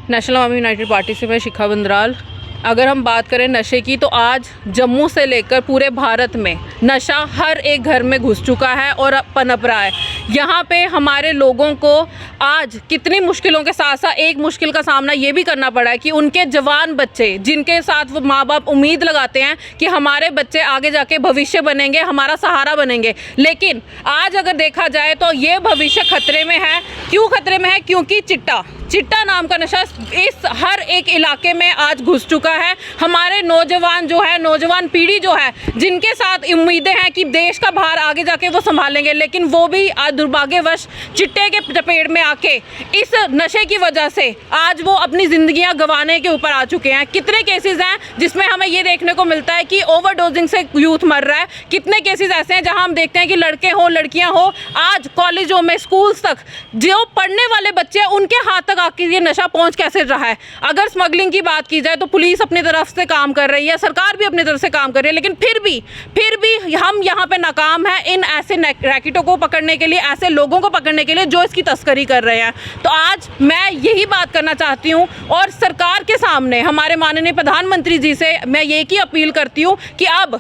National अवामी United party से मैं शिखा बंदराल। अगर हम बात करें नशे की तो आज जम्मू से लेकर पूरे भारत में नशा हर एक घर में घुस चुका है और पनप रहा है। यहाँ पे हमारे लोगों को आज कितनी मुश्किलों के साथ साथ एक मुश्किल का सामना ये भी करना पड़ा है कि उनके जवान बच्चे जिनके साथ वो माँ बाप उम्मीद लगाते हैं कि हमारे बच्चे आगे जाके भविष्य बनेंगे, हमारा सहारा बनेंगे, लेकिन आज अगर देखा जाए तो ये भविष्य खतरे में है। क्यों खतरे में है? क्योंकि चिट्टा नाम का नशा इस हर एक इलाके में आज घुस चुका है। हमारे नौजवान जो है, नौजवान पीढ़ी जो है, जिनके साथ उम्मीदें हैं कि देश का भार आगे जाके वो संभालेंगे, लेकिन वो भी आज दुर्भाग्यवश चिट्टे के चपेट में आके इस नशे की वजह से आज वो अपनी ज़िंदगियां गंवाने के ऊपर आ चुके हैं। कितने केसेस हैं जिसमें हमें ये देखने को मिलता है कि ओवरडोजिंग से यूथ मर रहा है। कितने केसेस ऐसे हैं जहां हम देखते हैं कि लड़के हो लड़कियां हो, आज कॉलेजों में स्कूल्स तक जो पढ़ने वाले बच्चे हैं उनके हाथ तक आखिर ये नशा पहुंच कैसे रहा है। अगर स्मगलिंग की बात की जाए तो पुलिस अपनी तरफ से काम कर रही है, सरकार भी अपनी तरफ से काम कर रही है, लेकिन फिर भी हम यहाँ पे नाकाम हैं इन ऐसे रैकेटों को पकड़ने के लिए, ऐसे लोगों को पकड़ने के लिए जो इसकी तस्करी कर रहे हैं। तो आज मैं यही बात करना चाहती हूँ और सरकार के सामने हमारे माननीय प्रधानमंत्री जी से मैं ये की अपील करती हूँ कि अब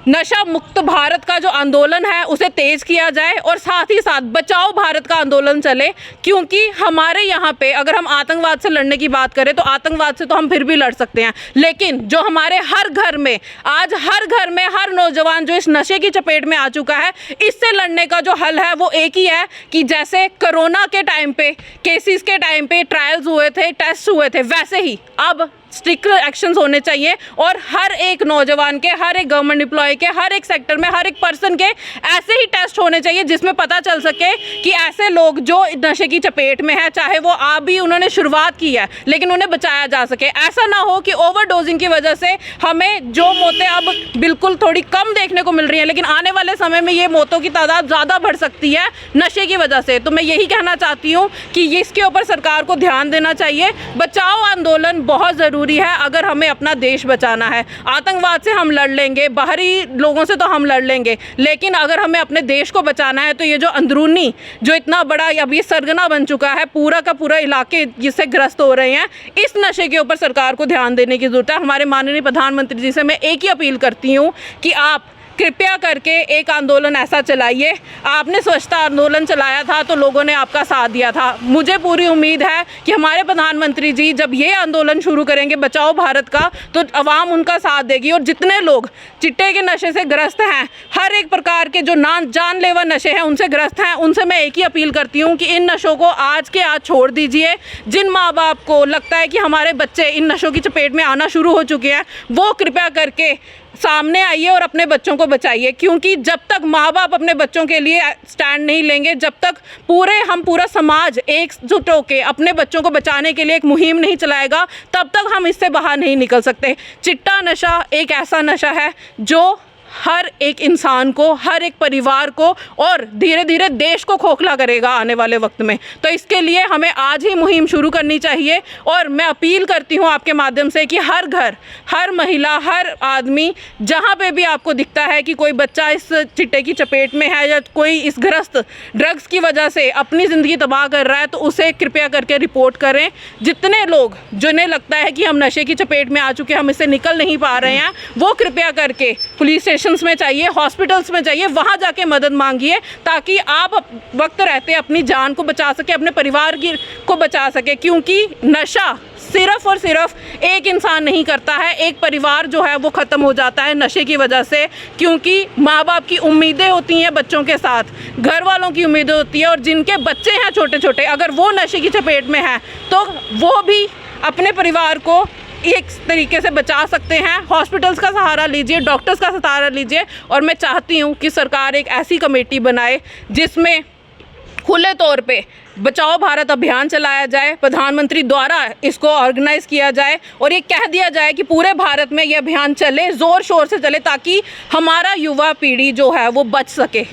नशा मुक्त भारत का जो आंदोलन है उसे तेज़ किया जाए और साथ ही साथ बचाओ भारत का आंदोलन चले। क्योंकि हमारे यहाँ पे अगर हम आतंकवाद से लड़ने की बात करें तो आतंकवाद से तो हम फिर भी लड़ सकते हैं, लेकिन जो हमारे हर घर में आज हर घर में हर नौजवान जो इस नशे की चपेट में आ चुका है, इससे लड़ने का जो हल है वो एक ही है कि जैसे कोरोना के टाइम पे केसेस के टाइम पे ट्रायल्स हुए थे, टेस्ट हुए थे, वैसे ही अब स्ट्रिक्ट एक्शंस होने चाहिए और हर एक नौजवान के, हर एक गवर्नमेंट एम्प्लॉय के, हर एक सेक्टर में हर एक पर्सन के ऐसे ही टेस्ट होने चाहिए जिसमें पता चल सके कि ऐसे लोग जो नशे की चपेट में है, चाहे वो अभी उन्होंने शुरुआत की है, लेकिन उन्हें बचाया जा सके। ऐसा ना हो कि ओवरडोजिंग की वजह से हमें जो मौतें अब बिल्कुल थोड़ी कम देखने को मिल रही हैं, लेकिन आने वाले समय में ये मौतों की तादाद ज़्यादा बढ़ सकती है नशे की वजह से। तो मैं यही कहना चाहती हूँ कि इसके ऊपर सरकार को ध्यान देना चाहिए। बचाओ आंदोलन बहुत ज़रूरी है अगर हमें अपना देश बचाना है। आतंकवाद से हम लड़ लेंगे, बाहरी लोगों से तो हम लड़ लेंगे, लेकिन अगर हमें अपने देश को बचाना है तो ये जो अंदरूनी जो इतना बड़ा अब ये सरगना बन चुका है, पूरा का पूरा इलाके जिससे ग्रस्त हो रहे हैं, इस नशे के ऊपर सरकार को ध्यान देने की ज़रूरत है। हमारे माननीय प्रधानमंत्री जी से मैं एक ही अपील करती हूँ कि आप कृपया करके एक आंदोलन ऐसा चलाइए। आपने स्वच्छता आंदोलन चलाया था तो लोगों ने आपका साथ दिया था। मुझे पूरी उम्मीद है कि हमारे प्रधानमंत्री जी जब ये आंदोलन शुरू करेंगे बचाओ भारत का, तो आवाम उनका साथ देगी और जितने लोग चिट्टे के नशे से ग्रस्त हैं, हर एक प्रकार के जो जानलेवा नशे हैं उनसे ग्रस्त हैं, उनसे मैं एक ही अपील करती हूँ कि इन नशों को आज के आज छोड़ दीजिए। जिन माँ बाप को लगता है कि हमारे बच्चे इन नशों की चपेट में आना शुरू हो चुके हैं, वो कृपया करके सामने आइए और अपने बच्चों को बचाइए। क्योंकि जब तक माँ बाप अपने बच्चों के लिए स्टैंड नहीं लेंगे, जब तक पूरा समाज एकजुट होकर अपने बच्चों को बचाने के लिए एक मुहिम नहीं चलाएगा, तब तक हम इससे बाहर नहीं निकल सकते। चिट्टा नशा एक ऐसा नशा है जो हर एक इंसान को, हर एक परिवार को और धीरे धीरे देश को खोखला करेगा आने वाले वक्त में। तो इसके लिए हमें आज ही मुहिम शुरू करनी चाहिए और मैं अपील करती हूँ आपके माध्यम से कि हर घर, हर महिला, हर आदमी, जहाँ पे भी आपको दिखता है कि कोई बच्चा इस चिट्टे की चपेट में है या कोई इस ग्रस्त ड्रग्स की वजह से अपनी ज़िंदगी तबाह कर रहा है, तो उसे कृपया करके रिपोर्ट करें। जितने लोग जिन्हें लगता है कि हम नशे की चपेट में आ चुके हैं, हम इससे निकल नहीं पा रहे हैं, वो कृपया करके पुलिस में चाहिए, हॉस्पिटल्स में चाहिए, वहां जाके मदद मांगिए ताकि आप वक्त रहते अपनी जान को बचा सके, अपने परिवार को बचा सके। क्योंकि नशा सिर्फ और सिर्फ एक इंसान नहीं करता है, एक परिवार जो है वो ख़त्म हो जाता है नशे की वजह से। क्योंकि माँ बाप की उम्मीदें होती हैं बच्चों के साथ, घर वालों की उम्मीदें होती है, और जिनके बच्चे हैं छोटे छोटे, अगर वो नशे की चपेट में हैं तो वो भी अपने परिवार को एक तरीके से बचा सकते हैं। हॉस्पिटल्स का सहारा लीजिए, डॉक्टर्स का सहारा लीजिए, और मैं चाहती हूँ कि सरकार एक ऐसी कमेटी बनाए जिसमें खुले तौर पे बचाओ भारत अभियान चलाया जाए, प्रधानमंत्री द्वारा इसको ऑर्गेनाइज किया जाए और ये कह दिया जाए कि पूरे भारत में ये अभियान चले, ज़ोर शोर से चले, ताकि हमारा युवा पीढ़ी जो है वो बच सके।